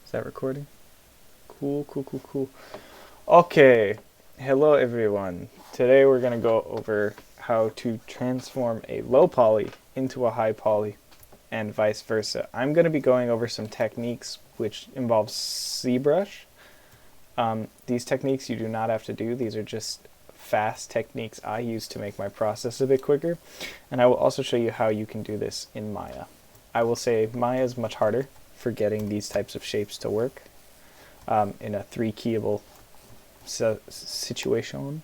Is that recording? Cool, cool, cool, cool. Okay, hello everyone. Today we're going to go over how to transform a low poly into a high poly and vice versa. I'm going to be going over some techniques which involve ZBrush. These techniques you do not have to do. These are just fast techniques I use to make my process a bit quicker. And I will also show you how you can do this in Maya. I will say Maya is much harder for getting these types of shapes to work in a three-keyable situation.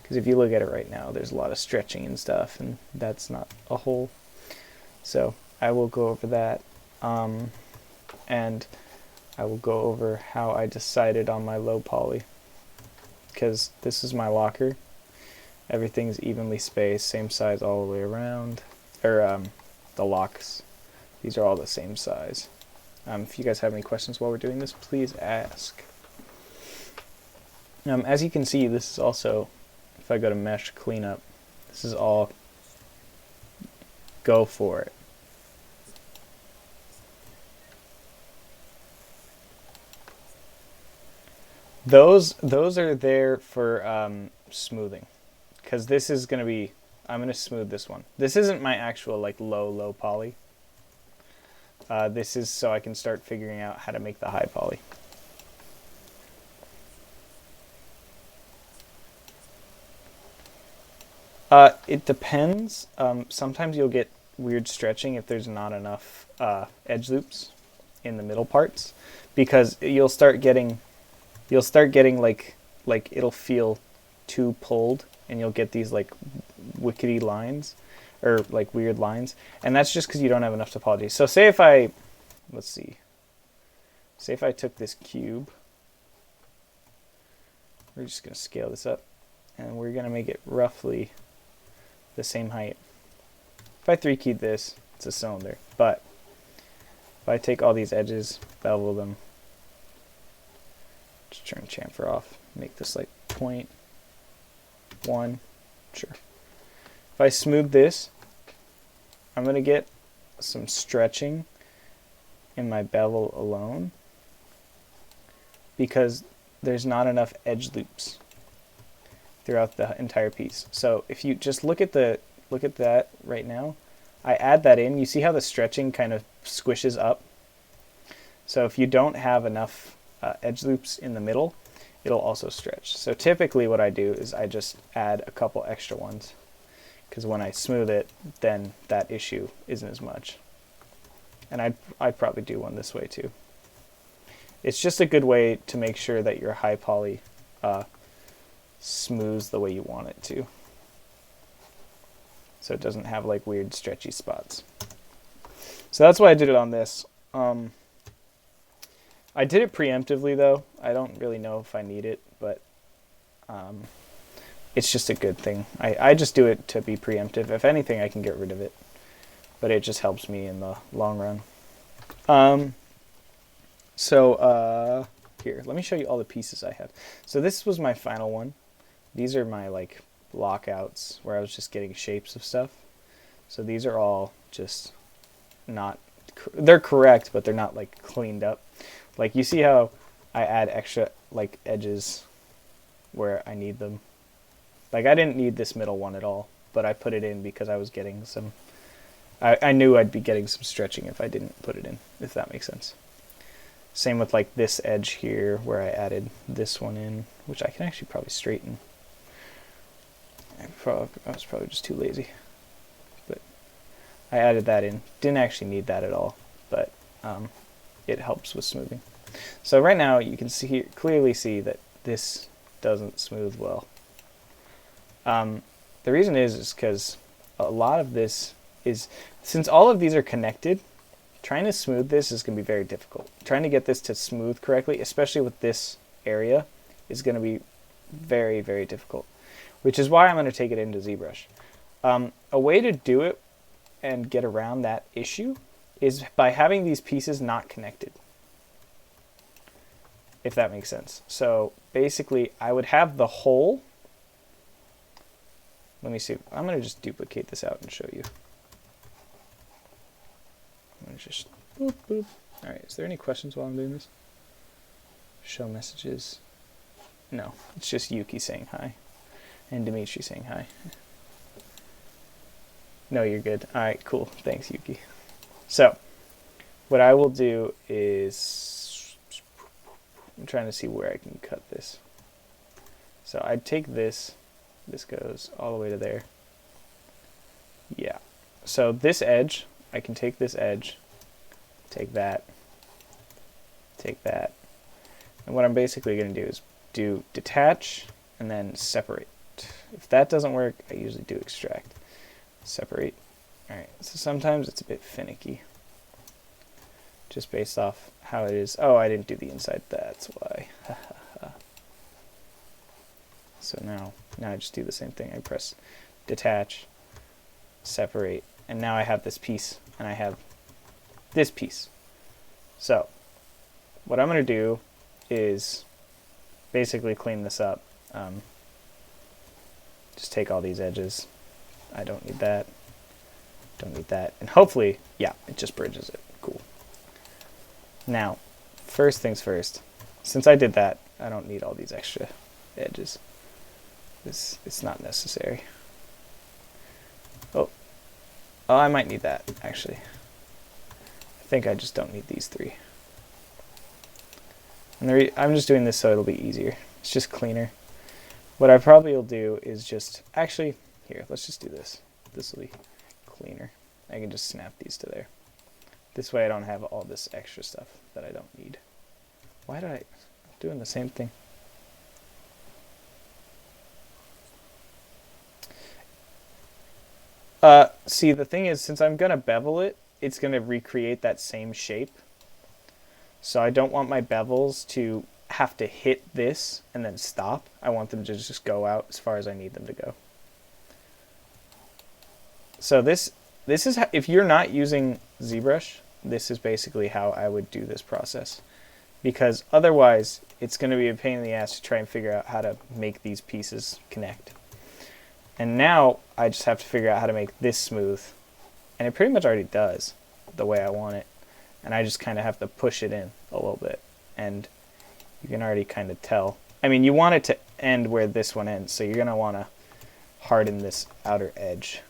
Because if you look at it right now, there's a lot of stretching and stuff, and that's not a whole. So I will go over that, and I will go over how I decided on my low poly. Because this is my locker. Everything's evenly spaced, same size all the way around. Or the locks. These are all the same size. If you guys have any questions while we're doing this, please ask. As you can see, this is also, if I go to mesh cleanup, this is all go for it. Those are there for smoothing, because this is going to be, I'm going to smooth this one. This isn't my actual like low poly. This is so I can start figuring out how to make the high poly. It depends. Sometimes you'll get weird stretching if there's not enough edge loops in the middle parts, because you'll start getting like it'll feel too pulled, and you'll get these like wickedy lines, or like weird lines, and that's just because you don't have enough topology. So say if I, let's see, say if I took this cube, we're just going to scale this up, and we're going to make it roughly the same height. If I 3-keyed this, it's a cylinder, but if I take all these edges, bevel them, just turn chamfer off, make this like 0.1, sure. If I smooth this, I'm going to get some stretching in my bevel alone, because there's not enough edge loops throughout the entire piece. So if you just look at that right now, I add that in, you see how the stretching kind of squishes up? So if you don't have enough edge loops in the middle, it'll also stretch. So typically what I do is I just add a couple extra ones, because when I smooth it, then that issue isn't as much. And I'd probably do one this way too. It's just a good way to make sure that your high poly smooths the way you want it to, so it doesn't have like weird stretchy spots. So that's why I did it on this. I did it preemptively though. I don't really know if I need it, but it's just a good thing. I just do it to be preemptive. If anything, I can get rid of it, but it just helps me in the long run. Here, let me show you all the pieces I have. So this was my final one. These are my like lockouts where I was just getting shapes of stuff. So these are all just not, they're correct, but they're not like cleaned up. Like you see how I add extra like edges where I need them. Like I didn't need this middle one at all, but I put it in because I was getting some, I knew I'd be getting some stretching if I didn't put it in, if that makes sense. Same with like this edge here where I added this one in, which I can actually probably straighten. I was probably just too lazy, but I added that in. Didn't actually need that at all, but it helps with smoothing. So right now you can clearly see that this doesn't smooth well. The reason is because a lot of this is, since all of these are connected, trying to smooth this is going to be very difficult. Trying to get this to smooth correctly, especially with this area, is going to be very, very difficult, which is why I'm going to take it into ZBrush. A way to do it and get around that issue is by having these pieces not connected, if that makes sense. So basically, I would have the whole. Let me see. I'm going to just duplicate this out and show you. I'm going to just boop, boop. All right, is there any questions while I'm doing this? Show messages. No, it's just Yuki saying hi. And Dimitri saying hi. No, you're good. Alright, cool. Thanks, Yuki. So, what I will do is... I'm trying to see where I can cut this. So I'd take this. This goes all the way to there. Yeah. So this edge, I can take this edge, take that, take that. And what I'm basically going to do is do detach and then separate. If that doesn't work, I usually do extract. Separate. Alright, so sometimes it's a bit finicky. Just based off how it is. Oh, I didn't do the inside, that's why. So now I just do the same thing. I press detach, separate, and now I have this piece, and I have this piece. So what I'm going to do is basically clean this up. Just take all these edges. I don't need that. Don't need that. And hopefully, yeah, it just bridges it. Cool. Now, first things first. Since I did that, I don't need all these extra edges. It's not necessary. Oh, I might need that, actually. I think I just don't need these three. And I'm just doing this so it'll be easier. It's just cleaner. What I probably will do is just, actually, here, let's just do this. This will be cleaner. I can just snap these to there. This way I don't have all this extra stuff that I don't need. Why did I'm doing the same thing? See, the thing is, since I'm going to bevel it, it's going to recreate that same shape. So I don't want my bevels to have to hit this and then stop. I want them to just go out as far as I need them to go. So this is how, if you're not using ZBrush, this is basically how I would do this process. Because otherwise, it's going to be a pain in the ass to try and figure out how to make these pieces connect. And now I just have to figure out how to make this smooth. And it pretty much already does the way I want it. And I just kind of have to push it in a little bit. And you can already kind of tell. I mean, you want it to end where this one ends. So you're going to want to harden this outer edge.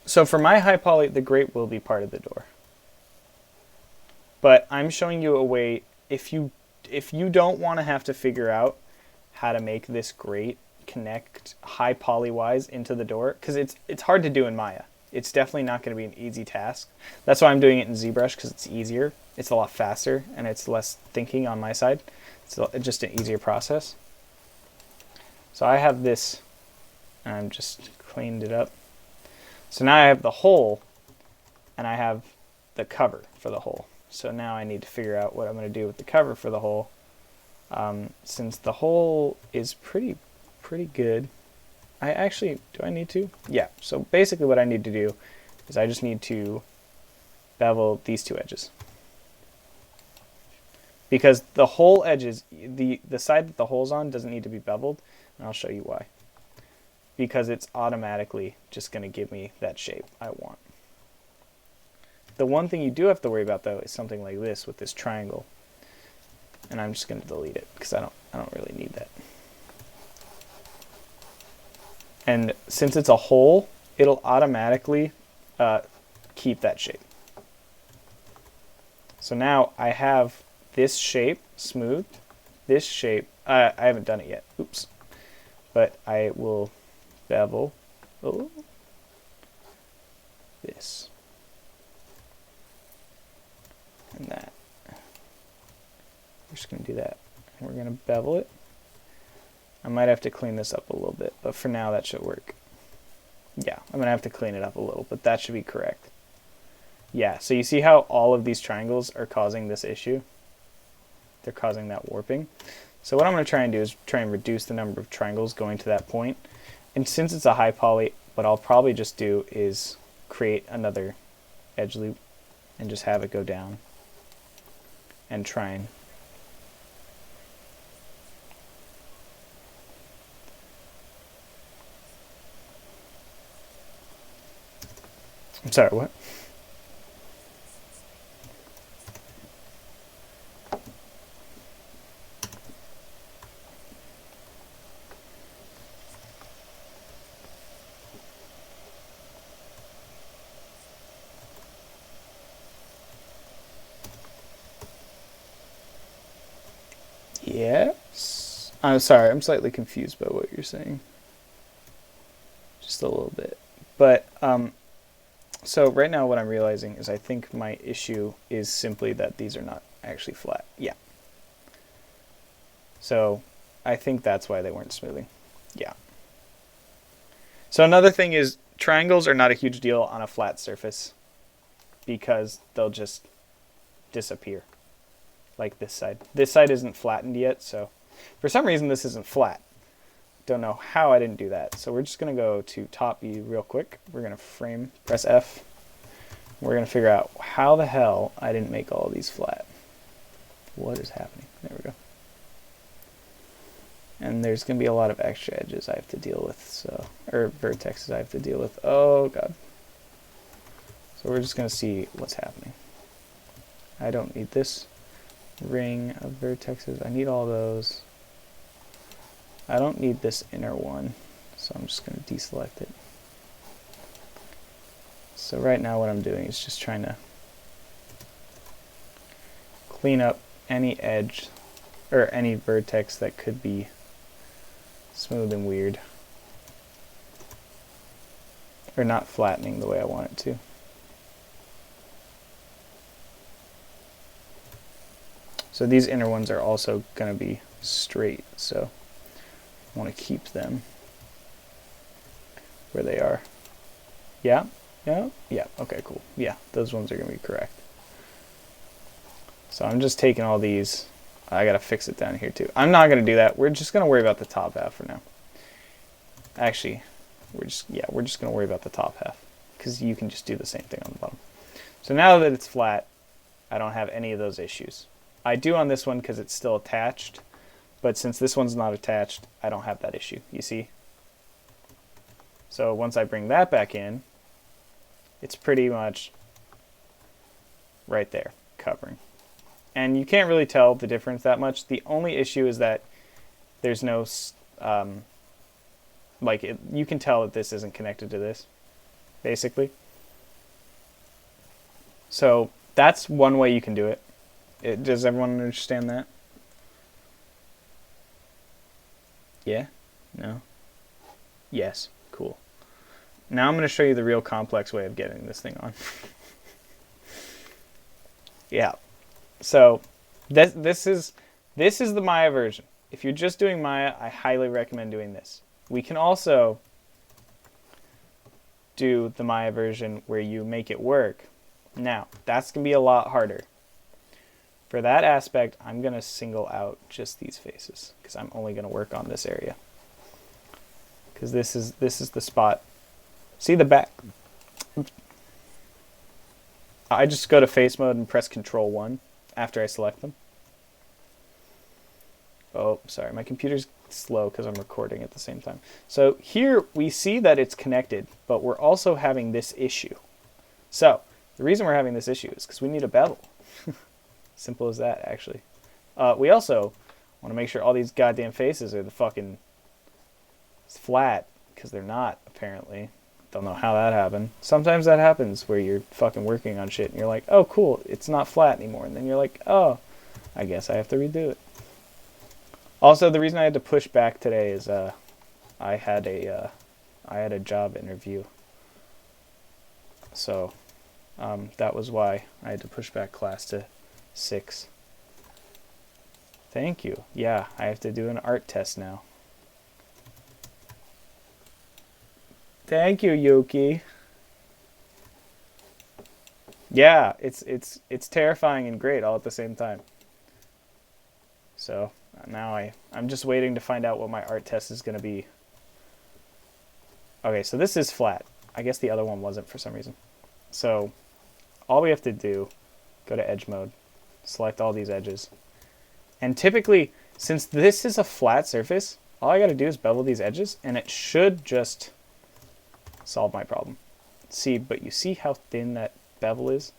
So for my high poly, the grate will be part of the door. But I'm showing you a way, if you don't want to have to figure out how to make this grate connect high poly wise into the door, because it's hard to do in Maya. It's definitely not going to be an easy task. That's why I'm doing it in ZBrush, because it's easier. It's a lot faster, and it's less thinking on my side. It's just an easier process. So I have this, and I'm just cleaned it up. So now I have the hole, and I have the cover for the hole. So now I need to figure out what I'm going to do with the cover for the hole. Since the hole is pretty good, I actually, do I need to? Yeah, so basically what I need to do is I just need to bevel these two edges. Because the hole edges, the side that the hole's on doesn't need to be beveled, and I'll show you why. Because it's automatically just going to give me that shape I want. The one thing you do have to worry about, though, is something like this with this triangle. And I'm just going to delete it because I don't really need that. And since it's a hole, it'll automatically keep that shape. So now I have this shape smoothed. This shape, I haven't done it yet. Oops. But I will bevel this and that. We're just going to do that. And we're going to bevel it. I might have to clean this up a little bit, but for now that should work. Yeah, I'm going to have to clean it up a little, but that should be correct. Yeah, so you see how all of these triangles are causing this issue? They're causing that warping. So what I'm going to try and do is try and reduce the number of triangles going to that point. And since it's a high poly, what I'll probably just do is create another edge loop and just have it go down. and try and... I'm sorry, what? Yes? I'm sorry, I'm slightly confused by what you're saying. Just a little bit. But, so right now what I'm realizing is I think my issue is simply that these are not actually flat. Yeah. So I think that's why they weren't smoothing. Yeah. So another thing is triangles are not a huge deal on a flat surface because they'll just disappear. Like this side. This side isn't flattened yet, so for some reason this isn't flat. Don't know how I didn't do that. So we're just going to go to top view real quick. We're going to frame, press F. We're going to figure out how the hell I didn't make all of these flat. What is happening? There we go. And there's going to be a lot of extra edges I have to deal with, so, or vertexes I have to deal with. Oh god. So we're just going to see what's happening. I don't need this ring of vertexes. I need all those. I don't need this inner one, so I'm just going to deselect it. So right now what I'm doing is just trying to clean up any edge or any vertex that could be smooth and weird, or not flattening the way I want it to. So these inner ones are also going to be straight, so I want to keep them where they are. Yeah? Yeah? Yeah. Okay, cool. Yeah, those ones are going to be correct. So I'm just taking all these. I got to fix it down here too. I'm not going to do that. We're just going to worry about the top half for now. Actually, we're just going to worry about the top half because you can just do the same thing on the bottom. So now that it's flat, I don't have any of those issues. I do on this one because it's still attached, but since this one's not attached, I don't have that issue, you see? So once I bring that back in, it's pretty much right there, covering. And you can't really tell the difference that much. The only issue is that there's no, you can tell that this isn't connected to this, basically. So that's one way you can do it. Does everyone understand that? Yeah? No? Yes. Cool. Now I'm going to show you the real complex way of getting this thing on. Yeah. So this is the Maya version. If you're just doing Maya, I highly recommend doing this. We can also do the Maya version where you make it work. Now, that's going to be a lot harder. For that aspect, I'm going to single out just these faces because I'm only going to work on this area. Because this is the spot. See the back? I just go to face mode and press Control 1 after I select them. Oh, sorry, my computer's slow because I'm recording at the same time. So here we see that it's connected, but we're also having this issue. So the reason we're having this issue is because we need a bevel. Simple as that, actually. We also want to make sure all these goddamn faces are the fucking flat, because they're not, apparently. Don't know how that happened. Sometimes that happens where you're fucking working on shit and you're like, oh, cool, it's not flat anymore. And then you're like, oh, I guess I have to redo it. Also, the reason I had to push back today is I had a job interview. So that was why I had to push back class to 6. Thank you. Yeah, I have to do an art test now. Thank you, Yuki. Yeah, it's terrifying and great all at the same time. So now I'm just waiting to find out what my art test is going to be. Okay, so this is flat. I guess the other one wasn't for some reason. So all we have to do, go to edge mode, select all these edges. And typically, since this is a flat surface, all I got to do is bevel these edges, and it should just solve my problem. See, but you see how thin that bevel is?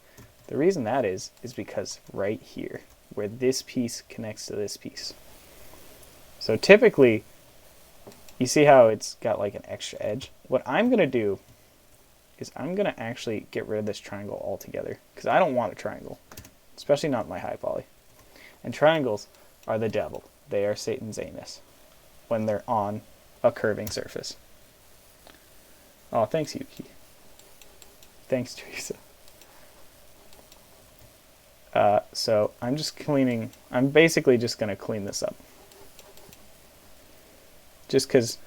The reason that is because right here, where this piece connects to this piece. So typically, you see how it's got like an extra edge? What I'm going to do is I'm going to actually get rid of this triangle altogether, because I don't want a triangle, especially not my high poly. And triangles are the devil. They are Satan's anus when they're on a curving surface. Oh, thanks, Yuki. Thanks, Teresa. So I'm basically just going to clean this up. Just because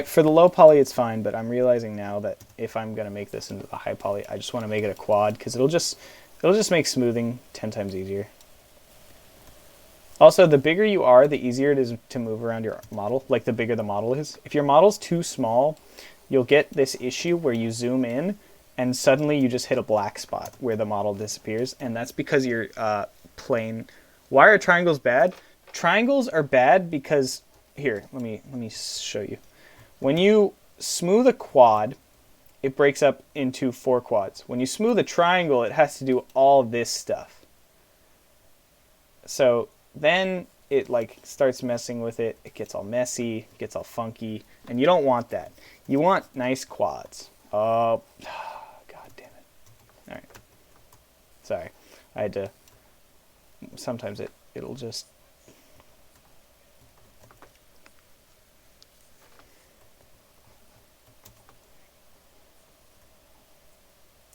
for the low poly it's fine, but I'm realizing now that if I'm going to make this into the high poly, I just want to make it a quad, because it'll just make smoothing 10 times easier. Also, the bigger you are, the easier it is to move around your model, like the bigger the model is. If your model's too small, you'll get this issue where you zoom in and suddenly you just hit a black spot where the model disappears, and that's because you're plane. Why are triangles bad? Triangles are bad because, here, let me show you. When you smooth a quad, it breaks up into 4 quads. When you smooth a triangle, it has to do all this stuff. So then it like starts messing with it. It gets all messy, gets all funky, and you don't want that. You want nice quads. Oh, God damn it. All right. Sorry. I had to, sometimes it'll just,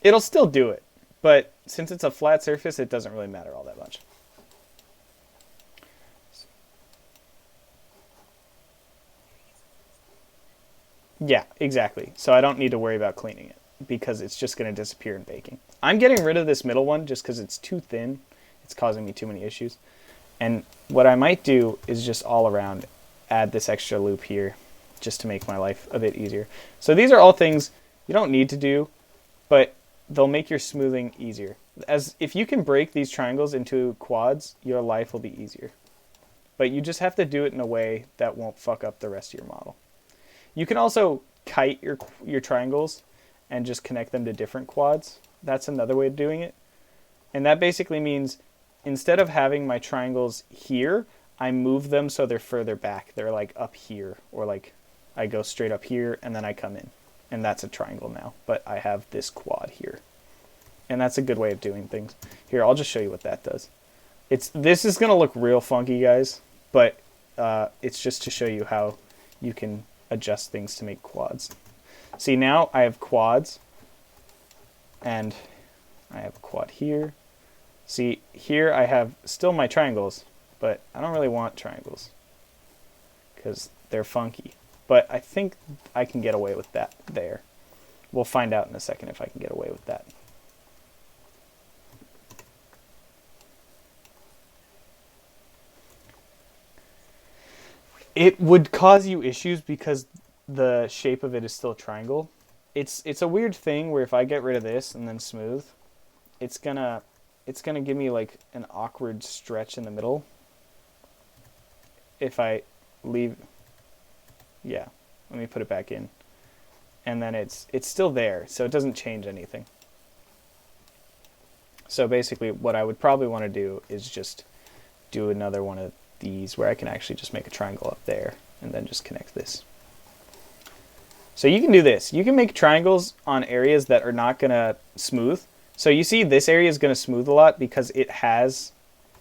it'll still do it, but since it's a flat surface, it doesn't really matter all that much. Yeah, exactly. So I don't need to worry about cleaning it because it's just going to disappear in baking. I'm getting rid of this middle one just because it's too thin. It's causing me too many issues. And what I might do is just all around add this extra loop here just to make my life a bit easier. So these are all things you don't need to do, but they'll make your smoothing easier. As if you can break these triangles into quads, your life will be easier. But you just have to do it in a way that won't fuck up the rest of your model. You can also kite your triangles and just connect them to different quads. That's another way of doing it. And that basically means instead of having my triangles here, I move them so they're further back. They're like up here, or like I go straight up here and then I come in. And that's a triangle now, but I have this quad here. And that's a good way of doing things. Here, I'll just show you what that does. This is going to look real funky, guys, but it's just to show you how you can adjust things to make quads. See, now I have quads, and I have a quad here. See, here I have still my triangles, but I don't really want triangles because they're funky. But I think I can get away with that there. We'll find out in a second if I can get away with that. It would cause you issues because the shape of it is still a triangle. It's a weird thing where if I get rid of this and then smooth, it's gonna give me like an awkward stretch in the middle. If I leave, yeah, let me put it back in, and then it's still there, so it doesn't change anything. So basically, what I would probably want to do is just do another one of these where I can actually just make a triangle up there and then just connect this. So you can do this. You can make triangles on areas that are not going to smooth. So you see this area is going to smooth a lot because it has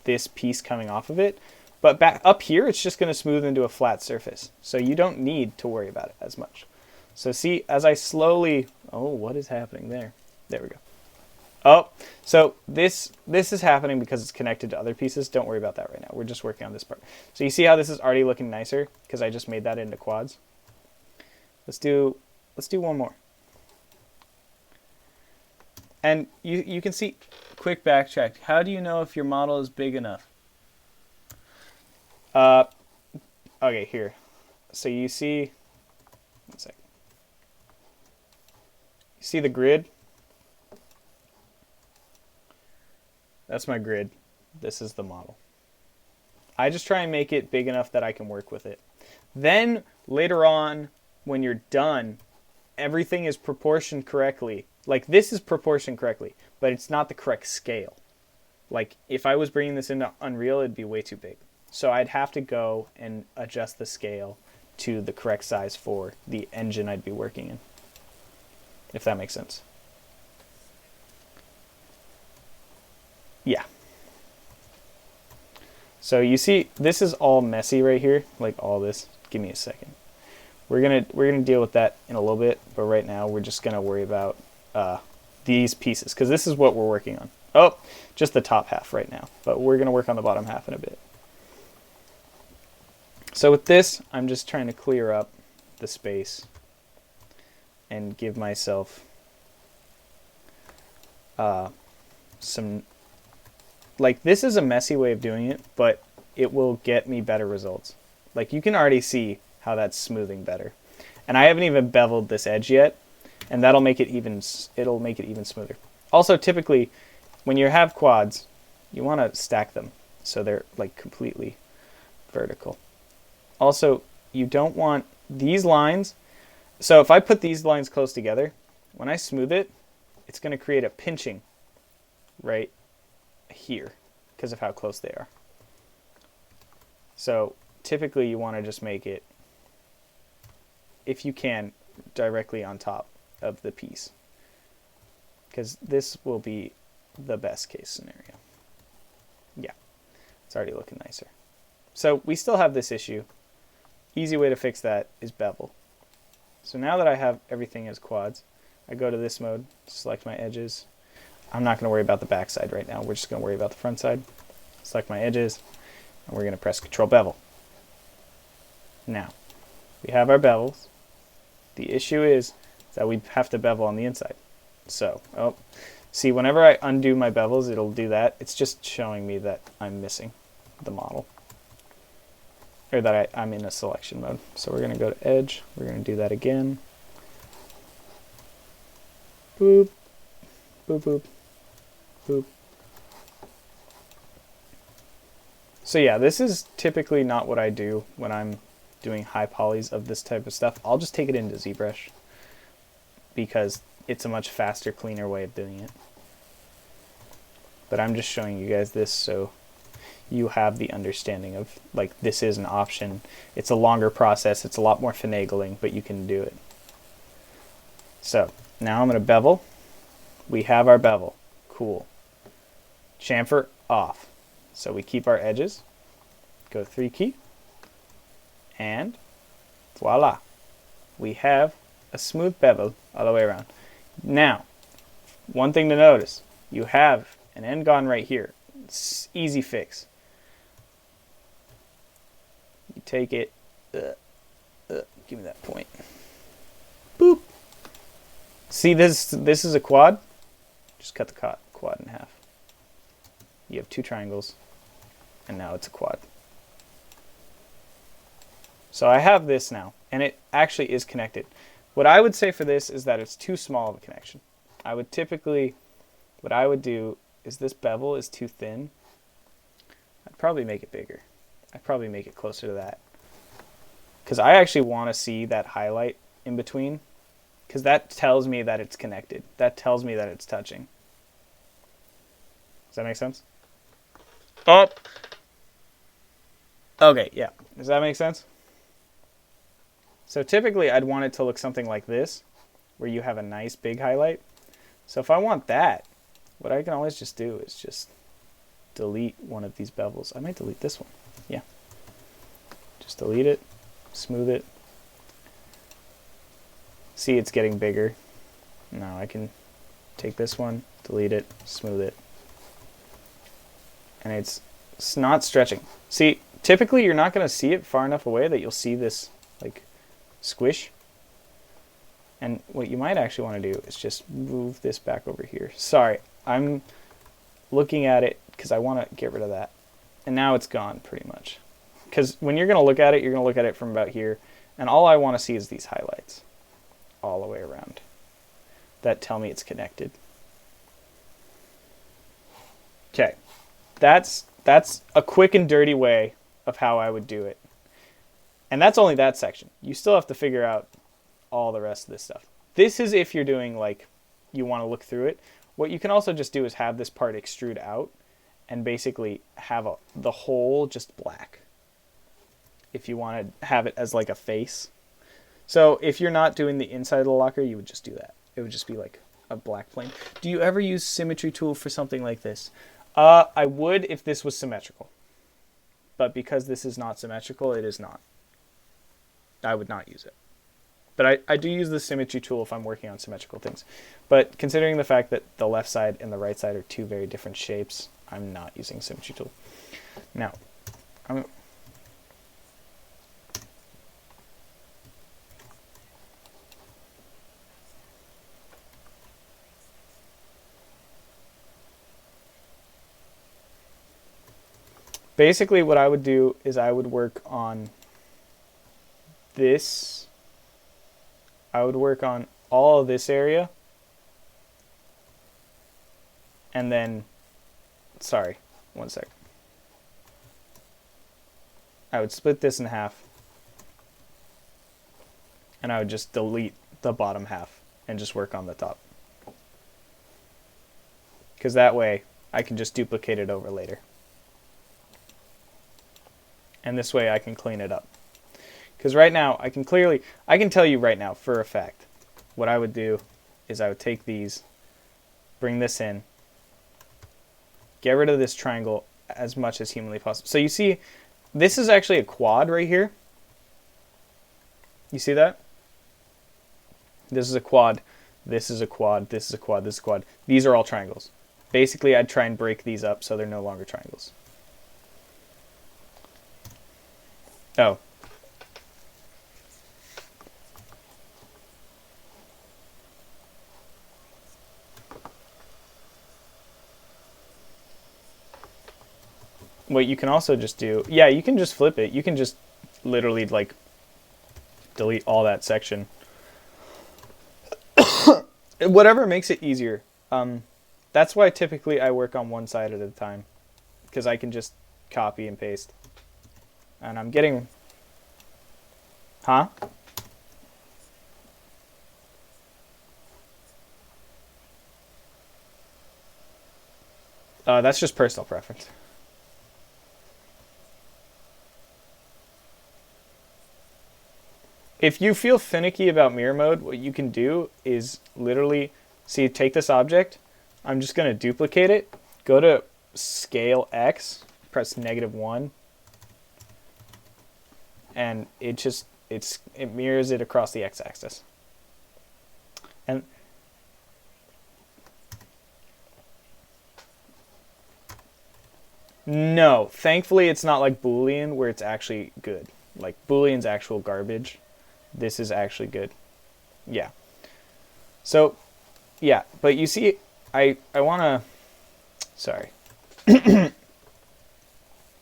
this piece coming off of it. But back up here, it's just going to smooth into a flat surface. So you don't need to worry about it as much. So see, as I slowly, oh, what is happening there? There we go. Oh, so this is happening because it's connected to other pieces. Don't worry about that right now. We're just working on this part. So you see how this is already looking nicer because I just made that into quads. Let's do one more. And you can see, quick backtrack. How do you know if your model is big enough? Okay, here. So you see, one second. You see the grid? That's my grid. This is the model. I just try and make it big enough that I can work with it. Then later on, when you're done, everything is proportioned correctly. Like this is proportioned correctly, but it's not the correct scale. Like if I was bringing this into Unreal, it'd be way too big. So I'd have to go and adjust the scale to the correct size for the engine I'd be working in. If that makes sense. Yeah. So you see, this is all messy right here, like all this. Give me a second. We're gonna deal with that in a little bit, but right now we're just gonna worry about these pieces because this is what we're working on. Oh, just the top half right now, but we're gonna work on the bottom half in a bit. So with this, I'm just trying to clear up the space and give myself some, like this is a messy way of doing it, but it will get me better results. Like you can already see how that's smoothing better. And I haven't even beveled this edge yet, and that'll make it even, it'll make it even smoother. Also, typically, when you have quads, you want to stack them so they're like completely vertical. Also, you don't want these lines. So if I put these lines close together, when I smooth it, it's going to create a pinching right here because of how close they are. So typically you want to just make it, if you can, directly on top of the piece, because this will be the best case scenario. Yeah, it's already looking nicer. So we still have this issue. Easy way to fix that is bevel. So now that I have everything as quads, I go to this mode, select my edges. I'm not going to worry about the back side right now. We're just going to worry about the front side. Select my edges, and we're going to press Control Bevel. Now, we have our bevels. The issue is that we have to bevel on the inside. So, oh, see, whenever I undo my bevels, it'll do that. It's just showing me that I'm missing the model, or that I'm in a selection mode. So we're going to go to Edge. We're going to do that again. Boop, boop, boop, boop. So yeah, this is typically not what I do when I'm doing high polys of this type of stuff. I'll just take it into ZBrush because it's a much faster, cleaner way of doing it. But I'm just showing you guys this so you have the understanding of, like, this is an option. It's a longer process. It's a lot more finagling, but you can do it. So now I'm going to bevel. We have our bevel. Cool. Chamfer off. So we keep our edges. Go 3 key. And voila. We have a smooth bevel all the way around. Now, one thing to notice. You have an end gone right here. It's easy fix. You take it. Give me that point. Boop. See, this is a quad. Just cut the quad in half. You have 2 triangles, and now it's a quad. So I have this now, and it actually is connected. What I would say for this is that it's too small of a connection. I would typically, what I would do is this bevel is too thin. I'd probably make it bigger. I'd probably make it closer to that. Because I actually want to see that highlight in between, because that tells me that it's connected. That tells me that it's touching. Does that make sense? Oh! Okay, yeah. Does that make sense? So typically I'd want it to look something like this, where you have a nice big highlight. So if I want that, what I can always just do is just delete one of these bevels. I might delete this one. Yeah. Just delete it, smooth it. See, it's getting bigger. Now I can take this one, delete it, smooth it. And it's not stretching. See, typically you're not going to see it far enough away that you'll see this like squish. And what you might actually want to do is just move this back over here. Sorry, I'm looking at it because I want to get rid of that. And now it's gone pretty much. Because when you're going to look at it, you're going to look at it from about here. And all I want to see is these highlights all the way around that tell me it's connected. Okay. that's a quick and dirty way of how I would do it. And that's only that section. You still have to figure out all the rest of this stuff. This is if you're doing like, you want to look through it. What you can also just do is have this part extrude out and basically have the whole just black. If you want to have it as like a face. So if you're not doing the inside of the locker, you would just do that. It would just be like a black plane. Do you ever use symmetry tool for something like this? I would if this was symmetrical. But because this is not symmetrical, it is not. I would not use it. But I do use the symmetry tool if I'm working on symmetrical things. But considering the fact that the left side and the right side are two very different shapes, I'm not using symmetry tool. Now, basically what I would do is I would work on this. I would work on all of this area. And then, sorry, one sec. I would split this in half. And I would just delete the bottom half and just work on the top. Because that way I can just duplicate it over later. And this way I can clean it up. Because right now, I can tell you right now for a fact, what I would do is I would take these, bring this in, get rid of this triangle as much as humanly possible. So you see, this is actually a quad right here. You see that? This is a quad, this is a quad, this is a quad, this is a quad. These are all triangles. Basically, I'd try and break these up so they're no longer triangles. Oh. What you can also just do, yeah, you can just flip it. You can just literally like delete all that section. Whatever makes it easier. That's why typically I work on one side at a time, because I can just copy and paste. And I'm getting, huh? That's just personal preference. If you feel finicky about mirror mode, what you can do is literally, see, take this object. I'm just going to duplicate it. Go to scale X, press -1. And it mirrors it across the X-axis. And no, thankfully it's not like Boolean where it's actually good. Like Boolean's actual garbage. This is actually good. Yeah. So, yeah, but you see, I want to, sorry.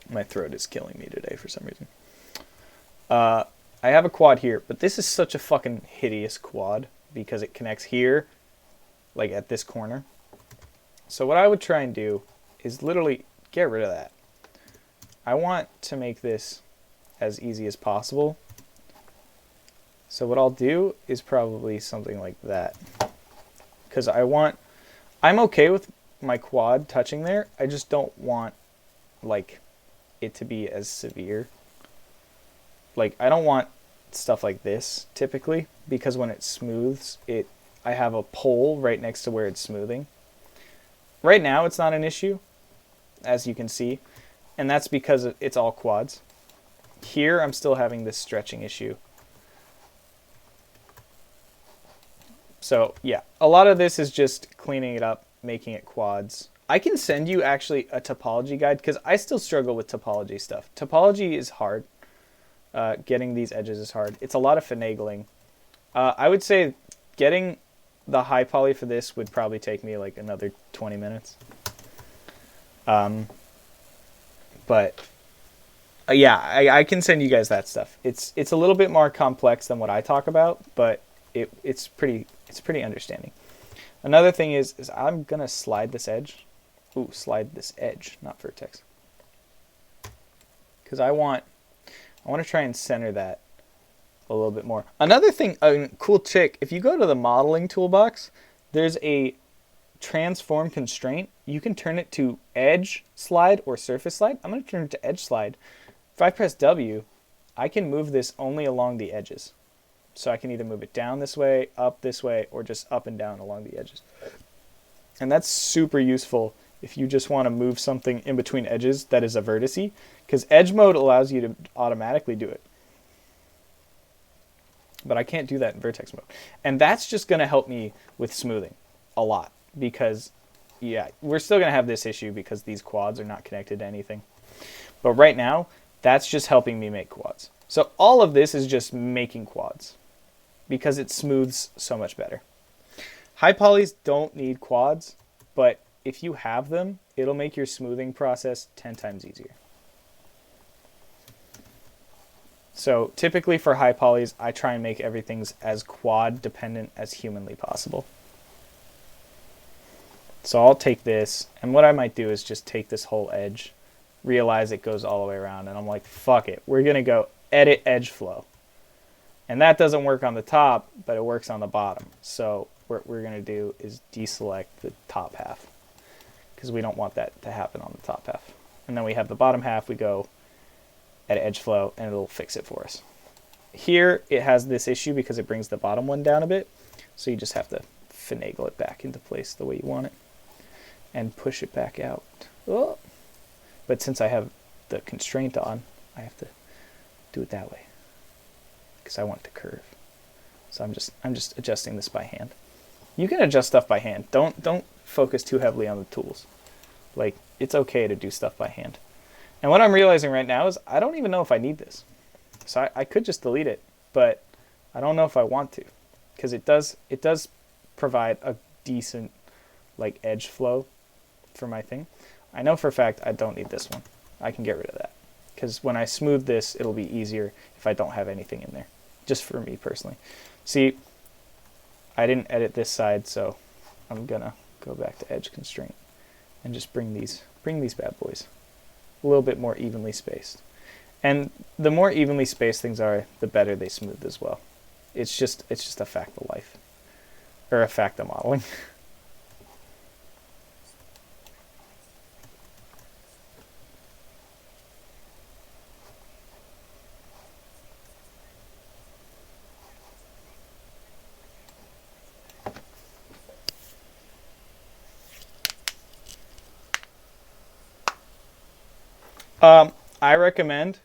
My throat is killing me today for some reason. I have a quad here, but this is such a fucking hideous quad because it connects here, like at this corner. So what I would try and do is literally get rid of that. I want to make this as easy as possible. So what I'll do is probably something like that. Because I'm okay with my quad touching there. I just don't want like it to be as severe. Like I don't want stuff like this typically, because when it smooths, I have a pole right next to where it's smoothing. Right now it's not an issue, as you can see, and that's because it's all quads. Here I'm still having this stretching issue. So yeah, a lot of this is just cleaning it up, making it quads. I can send you actually a topology guide because I still struggle with topology stuff. Topology is hard. Getting these edges is hard. It's a lot of finagling. I would say getting the high poly for this would probably take me like another 20 minutes. But yeah, I can send you guys that stuff. It's a little bit more complex than what I talk about, but it's pretty understanding. Another thing is I'm gonna slide this edge ooh, slide this edge, not vertex. Because I want to try and center that a little bit more. Another thing, a cool trick, if you go to the modeling toolbox, there's a transform constraint. You can turn it to edge slide or surface slide. I'm going to turn it to edge slide. If I press W, I can move this only along the edges. So I can either move it down this way, up this way, or just up and down along the edges. And that's super useful if you just want to move something in between edges that is a vertice, because edge mode allows you to automatically do it. But I can't do that in vertex mode. And that's just going to help me with smoothing a lot, because yeah, we're still going to have this issue because these quads are not connected to anything. But right now, that's just helping me make quads. So all of this is just making quads because it smooths so much better. High polys don't need quads, but if you have them, it'll make your smoothing process 10 times easier. So typically for high polys, I try and make everything as quad dependent as humanly possible. So I'll take this, and what I might do is just take this whole edge, realize it goes all the way around, and I'm like, fuck it. We're going to go edit edge flow. And that doesn't work on the top, but it works on the bottom. So what we're going to do is deselect the top half, because we don't want that to happen on the top half. And then we have the bottom half, we go edit edge flow, and it'll fix it for us. Here it has this issue because it brings the bottom one down a bit, so you just have to finagle it back into place the way you want it and push it back out. Oh. But since I have the constraint on, I have to do it that way because I want it to curve. So I'm just adjusting this by hand. You can adjust stuff by hand. Don't focus too heavily on the tools. Like, it's okay to do stuff by hand. And what I'm realizing right now is I don't even know if I need this. So I could just delete it, but I don't know if I want to, because it does provide a decent like edge flow for my thing. I know for a fact I don't need this one. I can get rid of that, because when I smooth this, it'll be easier if I don't have anything in there, just for me personally. See, I didn't edit this side, so I'm gonna go back to edge constraint and just bring these bad boys a little bit more evenly spaced. And the more evenly spaced things are, the better they smooth as well. It's just a fact of life, or a fact of modeling. I recommend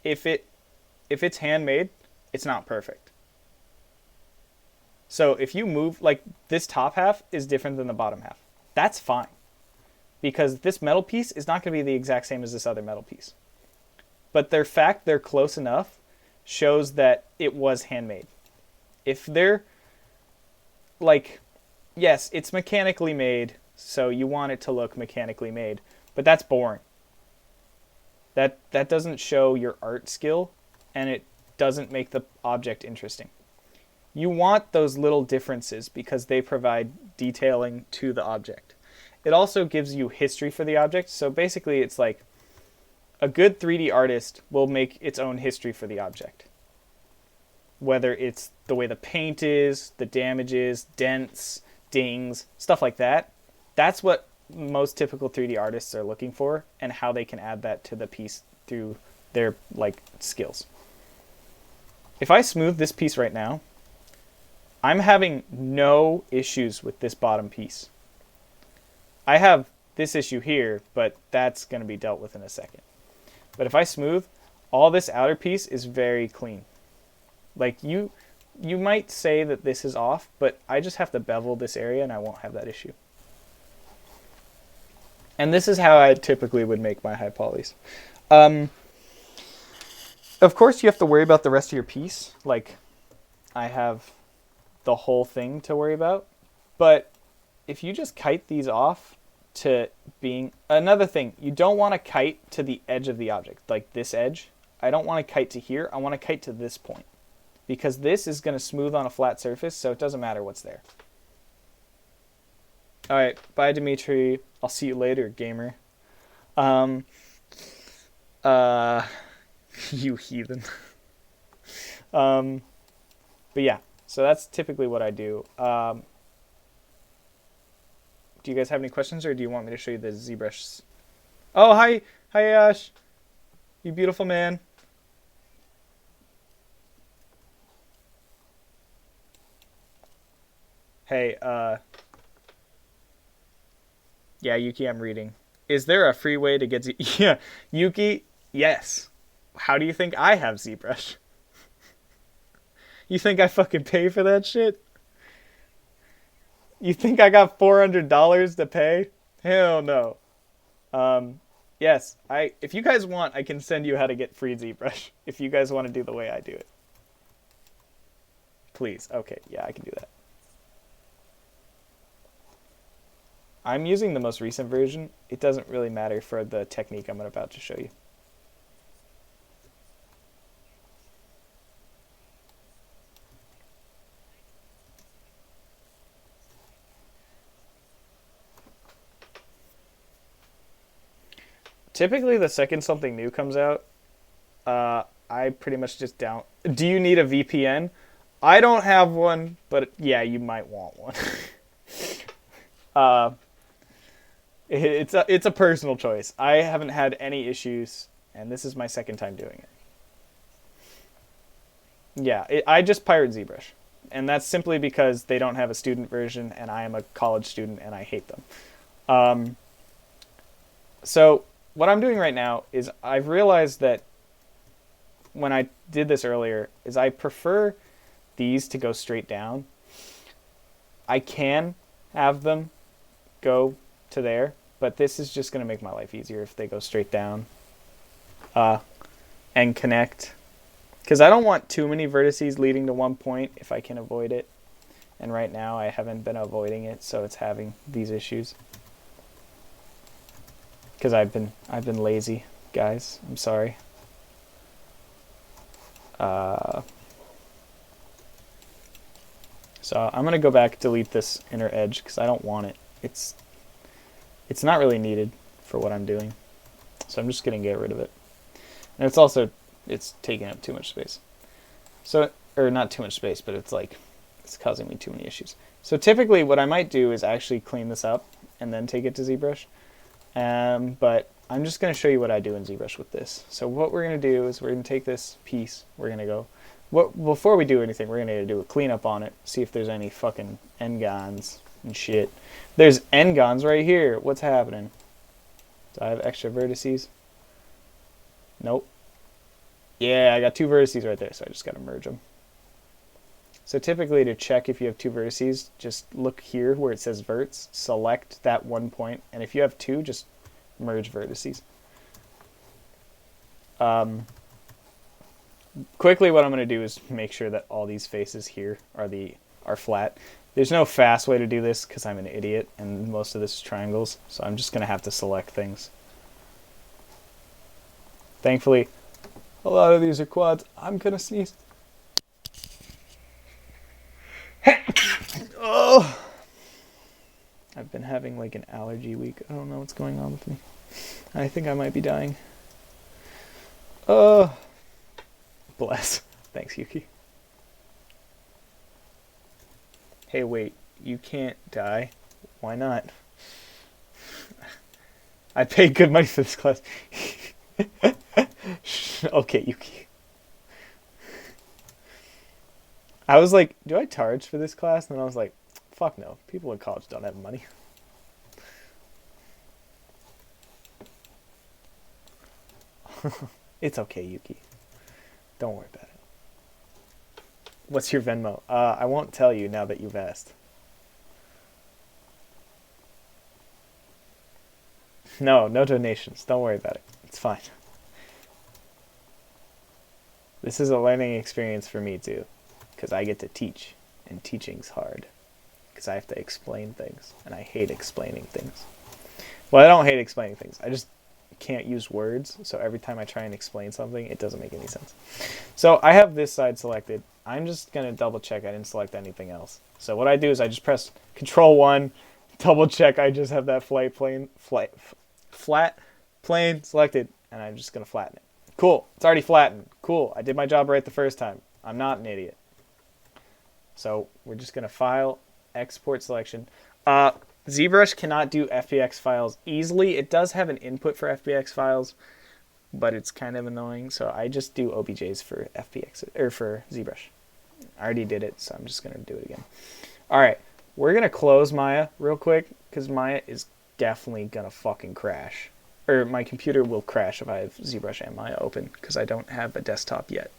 if it's handmade, it's not perfect. So if you move, like this top half is different than the bottom half. That's fine, because this metal piece is not going to be the exact same as this other metal piece. But the fact they're close enough shows that it was handmade. If they're like, yes, it's mechanically made, so you want it to look mechanically made, but that's boring. That doesn't show your art skill, and it doesn't make the object interesting. You want those little differences because they provide detailing to the object. It also gives you history for the object. So basically it's like a good 3D artist will make its own history for the object. Whether it's the way the paint is, the damages, dents, dings, stuff like that. That's what most typical 3D artists are looking for, and how they can add that to the piece through their like skills. If I smooth this piece right now, I'm having no issues with this bottom piece. I have this issue here, but that's going to be dealt with in a second. But if I smooth, all this outer piece is very clean. Like you might say that this is off, but I just have to bevel this area and I won't have that issue. And this is how I typically would make my high polys. Of course, you have to worry about the rest of your piece. Like, I have the whole thing to worry about. But if you just kite these off to being... Another thing, you don't want to kite to the edge of the object, like this edge. I don't want to kite to here. I want to kite to this point, because this is going to smooth on a flat surface, so it doesn't matter what's there. All right, bye, Dimitri. I'll see you later, gamer. Um, uh, you heathen. Um, but yeah, so that's typically what I do. Do you guys have any questions, or do you want me to show you the ZBrush? Oh, hi, hi, Ash, you beautiful man. Hey, yeah, Yuki, I'm reading. Is there a free way to get Z? Yeah, Yuki, yes. How do you think I have ZBrush? You think I fucking pay for that shit? You think I got $400 to pay? Hell no. Um, yes, I. If you guys want, I can send you how to get free ZBrush. If you guys want to do the way I do it, please. Okay, yeah, I can do that. I'm using the most recent version. It doesn't really matter for the technique I'm about to show you. Typically, the second something new comes out, I pretty much just down. Do you need a VPN? I don't have one, but yeah, you might want one. uh, it's a personal choice. I haven't had any issues, and this is my second time doing it. Yeah, I just pirate ZBrush, and that's simply because they don't have a student version, and I am a college student, and I hate them. Um, so what I'm doing right now is I've realized that when I did this earlier, is I prefer these to go straight down. I can have them go to there, but this is just going to make my life easier if they go straight down uh, and connect. Because I don't want too many vertices leading to one point if I can avoid it. And right now I haven't been avoiding it, so it's having these issues. Because I've been lazy, guys. I'm sorry. So I'm gonna go back, delete this inner edge because I don't want it. It's not really needed for what I'm doing. So I'm just gonna get rid of it. And it's taking up too much space. So, or not too much space, but it's causing me too many issues. So typically what I might do is actually clean this up and then take it to ZBrush. But I'm just going to show you what I do in ZBrush with this. So what we're going to do is we're going to take this piece, we're going to go, before we do anything, we're going to do a cleanup on it, see if there's any fucking n-gons and shit. There's n-gons right here. What's happening? Do I have extra vertices? Nope. Yeah, I got two vertices right there, so I just got to merge them. So typically to check if you have two vertices, just look here where it says verts, select that one point, and if you have two, just merge vertices. Quickly what I'm going to do is make sure that all these faces here are flat. There's no fast way to do this because I'm an idiot and most of this is triangles, so I'm just going to have to select things. Thankfully, a lot of these are quads. I'm going to sneeze. Oh, I've been having like an allergy week. I don't know what's going on with me. I think I might be dying. Oh, bless. Thanks, Yuki. Hey, wait. You can't die. Why not? I paid good money for this class. Okay, Yuki. I was like, do I charge for this class? And then I was like, fuck no. People in college don't have money. It's okay, Yuki. Don't worry about it. What's your Venmo? I won't tell you now that you've asked. No donations. Don't worry about it. It's fine. This is a learning experience for me too, because I get to teach, and teaching's hard, because I have to explain things, and I hate explaining things. Well, I don't hate explaining things. I just can't use words, so every time I try and explain something, it doesn't make any sense. So I have this side selected. I'm just going to double check I didn't select anything else. So what I do is I just press Control 1, double check I just have that flat plane selected, and I'm just gonna flatten it. Cool, it's already flattened. Cool, I did my job right the first time. I'm not an idiot. So we're just gonna file, export selection. ZBrush cannot do FBX files easily. It does have an input for FBX files, but it's kind of annoying. So I just do OBJs for FBX or for ZBrush. I already did it, so I'm just gonna do it again. All right, we're gonna close Maya real quick because Maya is definitely gonna fucking crash. Or my computer will crash if I have ZBrush and Maya open because I don't have a desktop yet.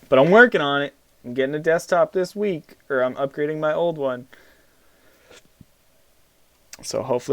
But I'm working on it. I'm getting a desktop this week, or I'm upgrading my old one. So hopefully